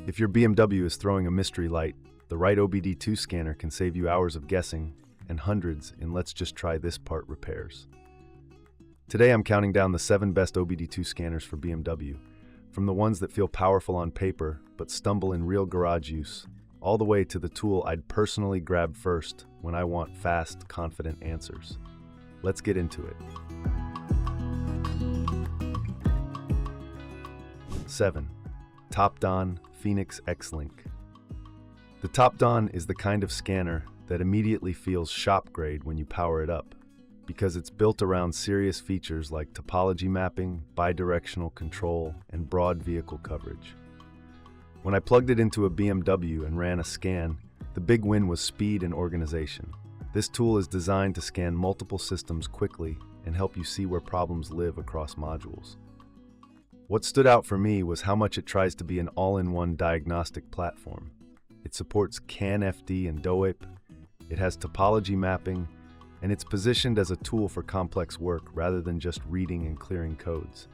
If your BMW is throwing a mystery light, the right OBD2 scanner can save you hours of guessing and hundreds in let's just try this part repairs. Today I'm counting down the 7 best OBD2 scanners for BMW, from the ones that feel powerful on paper but stumble in real garage use, all the way to the tool I'd personally grab first when I want fast, confident answers. Let's get into it. 7. TOPDON Phoenix Xlink. The TOPDON is the kind of scanner that immediately feels shop grade when you power it up, because it's built around serious features like topology mapping, bidirectional control, and broad vehicle coverage. When I plugged it into a BMW and ran a scan, the big win was speed and organization. This tool is designed to scan multiple systems quickly and help you see where problems live across modules. What stood out for me was how much it tries to be an all-in-one diagnostic platform. It supports CAN-FD and DOAP, it has topology mapping, and it's positioned as a tool for complex work rather than just reading and clearing codes.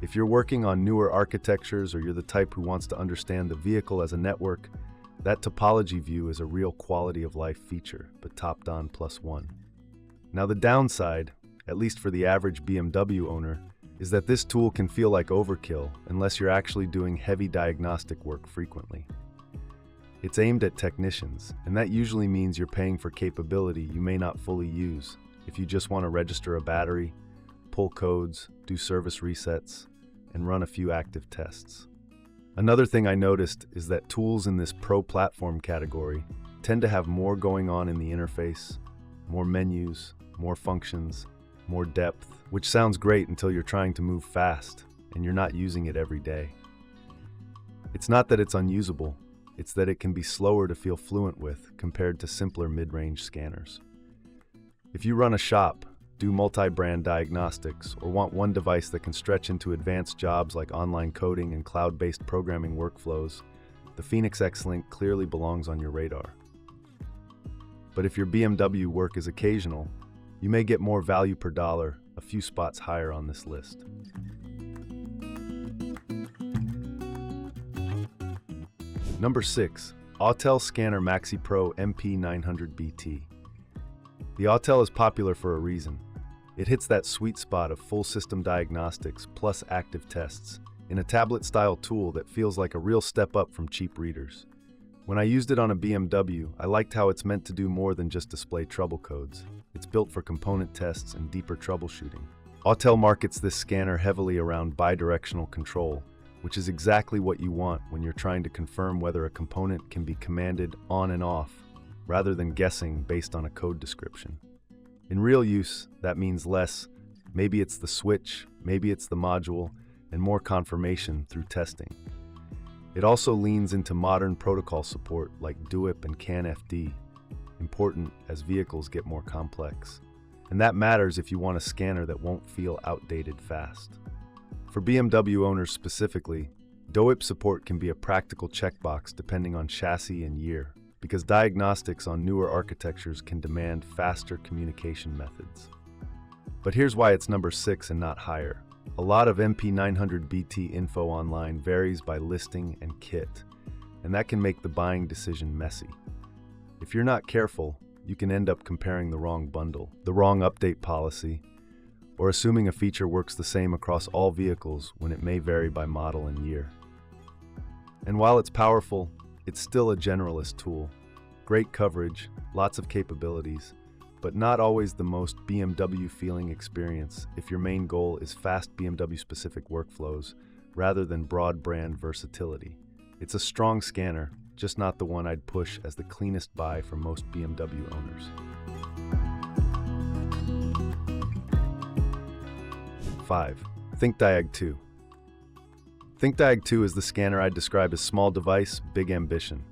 If you're working on newer architectures or you're the type who wants to understand the vehicle as a network, that topology view is a real quality of life feature, but TOPDON +1. Now the downside, at least for the average BMW owner, is that this tool can feel like overkill unless you're actually doing heavy diagnostic work frequently. It's aimed at technicians, and that usually means you're paying for capability you may not fully use if you just want to register a battery, pull codes, do service resets, and run a few active tests. Another thing I noticed is that tools in this Pro platform category tend to have more going on in the interface, more menus, more functions, more depth, which sounds great until you're trying to move fast and you're not using it every day. It's not that it's unusable, it's that it can be slower to feel fluent with compared to simpler mid-range scanners. If you run a shop, do multi-brand diagnostics, or want one device that can stretch into advanced jobs like online coding and cloud-based programming workflows, the Phoenix Xlink clearly belongs on your radar. But if your BMW work is occasional, you may get more value per dollar a few spots higher on this list. Number 6. Autel Scanner MaxiPRO MP900BT. The Autel is popular for a reason. It hits that sweet spot of full system diagnostics plus active tests in a tablet-style tool that feels like a real step up from cheap readers. When I used it on a BMW, I liked how it's meant to do more than just display trouble codes. It's built for component tests and deeper troubleshooting. Autel markets this scanner heavily around bidirectional control, which is exactly what you want when you're trying to confirm whether a component can be commanded on and off, rather than guessing based on a code description. In real use, that means less, maybe it's the switch, maybe it's the module, and more confirmation through testing. It also leans into modern protocol support like DOAP and CAN-FD, important as vehicles get more complex. And that matters if you want a scanner that won't feel outdated fast. For BMW owners specifically, DOAP support can be a practical checkbox depending on chassis and year, because diagnostics on newer architectures can demand faster communication methods. But here's why it's number 6 and not higher. A lot of MP900BT info online varies by listing and kit, and that can make the buying decision messy. If you're not careful, you can end up comparing the wrong bundle, the wrong update policy, or assuming a feature works the same across all vehicles when it may vary by model and year. And while it's powerful, it's still a generalist tool. Great coverage, lots of capabilities, but not always the most BMW-feeling experience if your main goal is fast BMW-specific workflows rather than broad brand versatility. It's a strong scanner, just not the one I'd push as the cleanest buy for most BMW owners. 5. ThinkDiag2. ThinkDiag2 is the scanner I'd describe as small device, big ambition.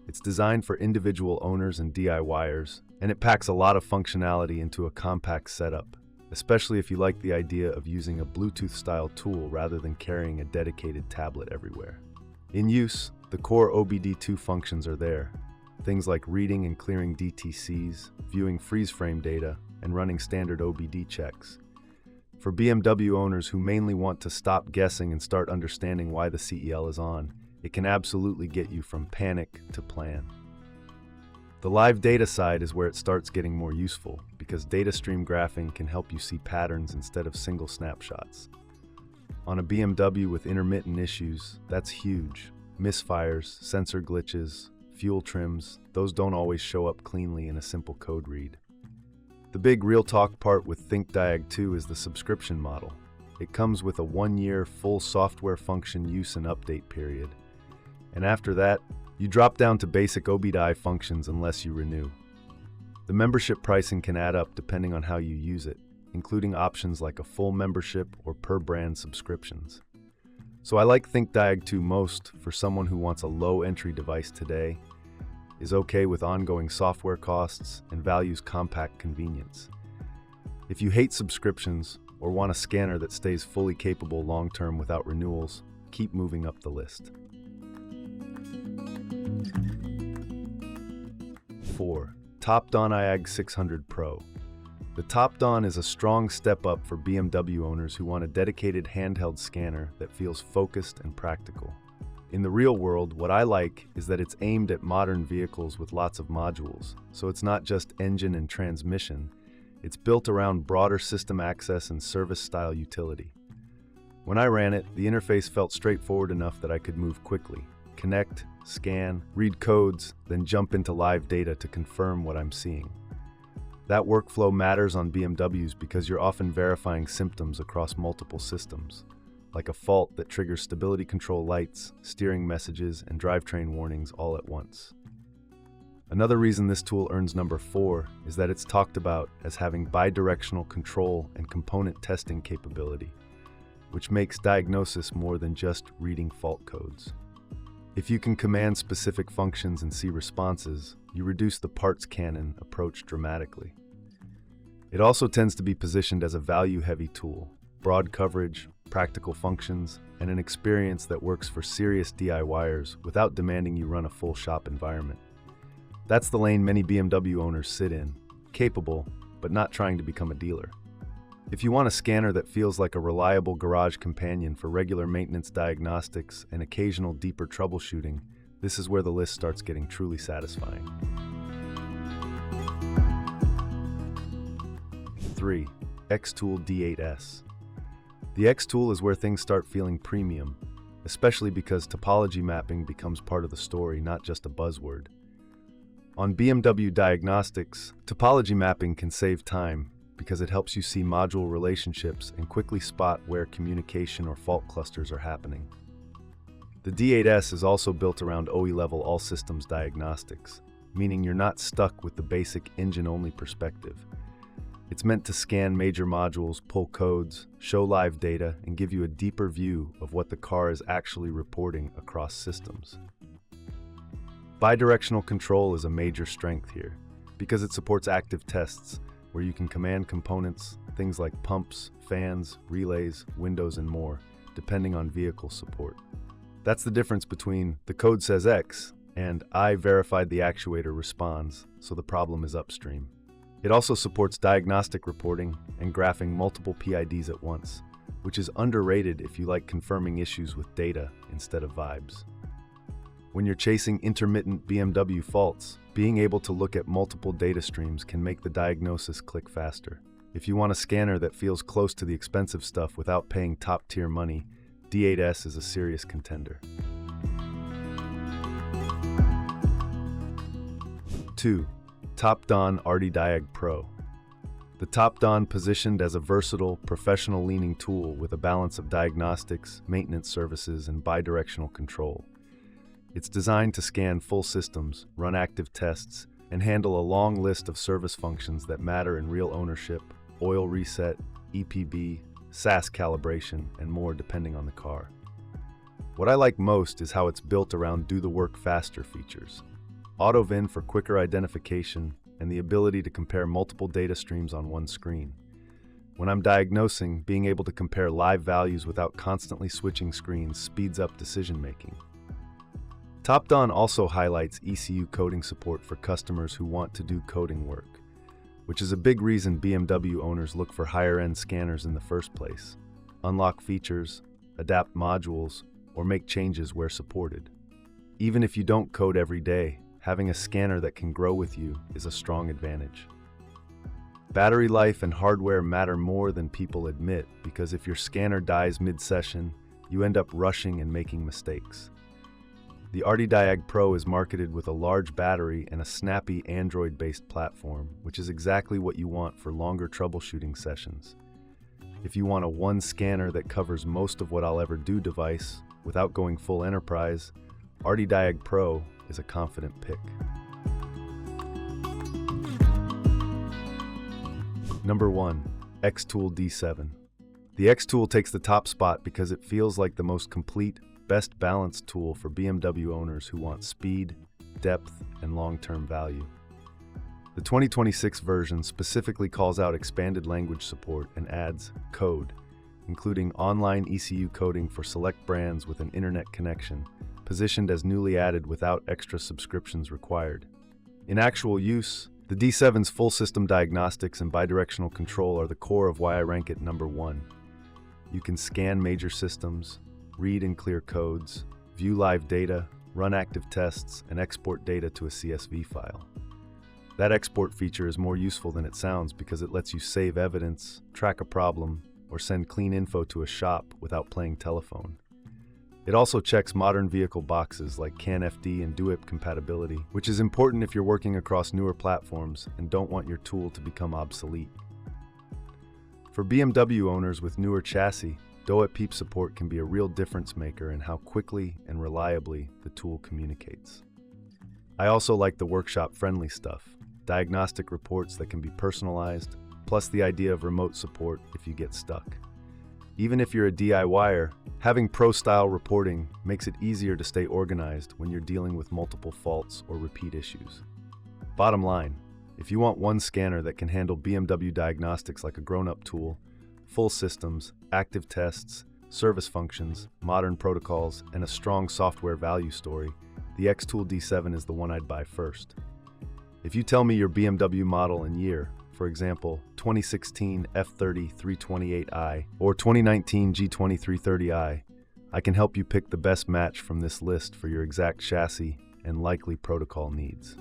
It's designed for individual owners and DIYers, and it packs a lot of functionality into a compact setup, especially if you like the idea of using a Bluetooth-style tool rather than carrying a dedicated tablet everywhere. In use, the core OBD2 functions are there, things like reading and clearing DTCs, viewing freeze-frame data, and running standard OBD checks. For BMW owners who mainly want to stop guessing and start understanding why the CEL is on, it can absolutely get you from panic to plan. The live data side is where it starts getting more useful, because data stream graphing can help you see patterns instead of single snapshots. On a BMW with intermittent issues, that's huge. Misfires, sensor glitches, fuel trims, those don't always show up cleanly in a simple code read. The big real talk part with ThonkDiag2 is the subscription model. It comes with a 1-year full software function use and update period. And after that, you drop down to basic OBD2 functions unless you renew. The membership pricing can add up depending on how you use it, including options like a full membership or per-brand subscriptions. So I like ThonkDiag2 most for someone who wants a low-entry device today, is okay with ongoing software costs, and values compact convenience. If you hate subscriptions or want a scanner that stays fully capable long-term without renewals, keep moving up the list. 4. TOPDON ArtiDiag600 Pro. The TOPDON is a strong step up for BMW owners who want a dedicated handheld scanner that feels focused and practical. In the real world, what I like is that it's aimed at modern vehicles with lots of modules, so it's not just engine and transmission, it's built around broader system access and service-style utility. When I ran it, the interface felt straightforward enough that I could move quickly, connect, scan, read codes, then jump into live data to confirm what I'm seeing. That workflow matters on BMWs because you're often verifying symptoms across multiple systems, like a fault that triggers stability control lights, steering messages, and drivetrain warnings all at once. Another reason this tool earns number 4 is that it's talked about as having bidirectional control and component testing capability, which makes diagnosis more than just reading fault codes. If you can command specific functions and see responses, you reduce the parts cannon approach dramatically. It also tends to be positioned as a value-heavy tool, broad coverage, practical functions, and an experience that works for serious DIYers without demanding you run a full shop environment. That's the lane many BMW owners sit in, capable, but not trying to become a dealer. If you want a scanner that feels like a reliable garage companion for regular maintenance diagnostics and occasional deeper troubleshooting, this is where the list starts getting truly satisfying. 3. XTOOL D8S. The XTOOL is where things start feeling premium, especially because topology mapping becomes part of the story, not just a buzzword. On BMW Diagnostics, topology mapping can save time because it helps you see module relationships and quickly spot where communication or fault clusters are happening. The D8S is also built around OE-level all-systems diagnostics, meaning you're not stuck with the basic engine-only perspective. It's meant to scan major modules, pull codes, show live data, and give you a deeper view of what the car is actually reporting across systems. Bidirectional control is a major strength here, because it supports active tests, where you can command components, things like pumps, fans, relays, windows, and more, depending on vehicle support. That's the difference between the code says X and I verified the actuator responds, so the problem is upstream. It also supports diagnostic reporting and graphing multiple PIDs at once, which is underrated if you like confirming issues with data instead of vibes. When you're chasing intermittent BMW faults, being able to look at multiple data streams can make the diagnosis click faster. If you want a scanner that feels close to the expensive stuff without paying top-tier money, D8S is a serious contender. 2. TOPDON ArtiDiag Pro. The TOPDON positioned as a versatile, professional-leaning tool with a balance of diagnostics, maintenance services, and bidirectional control. It's designed to scan full systems, run active tests, and handle a long list of service functions that matter in real ownership, oil reset, EPB, SAS calibration, and more depending on the car. What I like most is how it's built around do-the-work-faster features. AutoVIN for quicker identification and the ability to compare multiple data streams on one screen. When I'm diagnosing, being able to compare live values without constantly switching screens speeds up decision-making. TOPDON also highlights ECU coding support for customers who want to do coding work, which is a big reason BMW owners look for higher-end scanners in the first place. Unlock features, adapt modules, or make changes where supported. Even if you don't code every day, having a scanner that can grow with you is a strong advantage. Battery life and hardware matter more than people admit, because if your scanner dies mid-session, you end up rushing and making mistakes. The ArtiDiag Pro is marketed with a large battery and a snappy Android-based platform, which is exactly what you want for longer troubleshooting sessions. If you want a one scanner that covers most of what I'll ever do device without going full enterprise, ArtiDiag Pro is a confident pick. Number 1. XTOOL D7. The XTOOL takes the top spot because it feels like the most complete, best balanced tool for BMW owners who want speed, depth, and long-term value. The 2026 version specifically calls out expanded language support and adds code, including online ECU coding for select brands with an internet connection, positioned as newly added without extra subscriptions required. In actual use, the D7's full system diagnostics and bidirectional control are the core of why I rank it number 1. You can scan major systems, read and clear codes, view live data, run active tests, and export data to a CSV file. That export feature is more useful than it sounds because it lets you save evidence, track a problem, or send clean info to a shop without playing telephone. It also checks modern vehicle boxes like CAN-FD and DUIP compatibility, which is important if you're working across newer platforms and don't want your tool to become obsolete. For BMW owners with newer chassis, DOET PEEP support can be a real difference maker in how quickly and reliably the tool communicates. I also like the workshop-friendly stuff, diagnostic reports that can be personalized, plus the idea of remote support if you get stuck. Even if you're a DIYer, having pro-style reporting makes it easier to stay organized when you're dealing with multiple faults or repeat issues. Bottom line, if you want one scanner that can handle BMW diagnostics like a grown-up tool, full systems, active tests, service functions, modern protocols, and a strong software value story, the XTOOL D7 is the one I'd buy first. If you tell me your BMW model and year, for example, 2016 F30 328i or 2019 G20 330i, I can help you pick the best match from this list for your exact chassis and likely protocol needs.